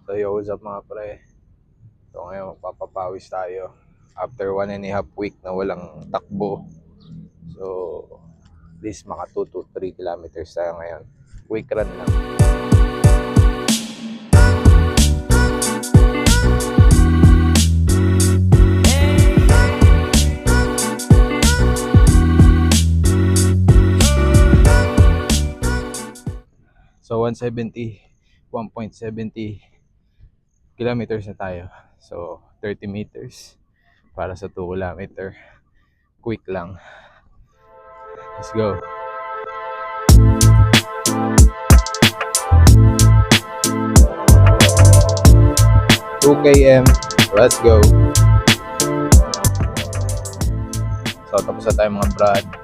So yo, what's up mga pre? So ngayon magpapapawis tayo after 1.5 week na walang takbo. So at least maka 2 to 3 kilometers tayo ngayon. Quick run lang. So 1.70 kilometers na tayo. So 30 meters para sa 2 kilometer. Quick lang. Let's go. km. Let's go. So tapos na tayo mga brad.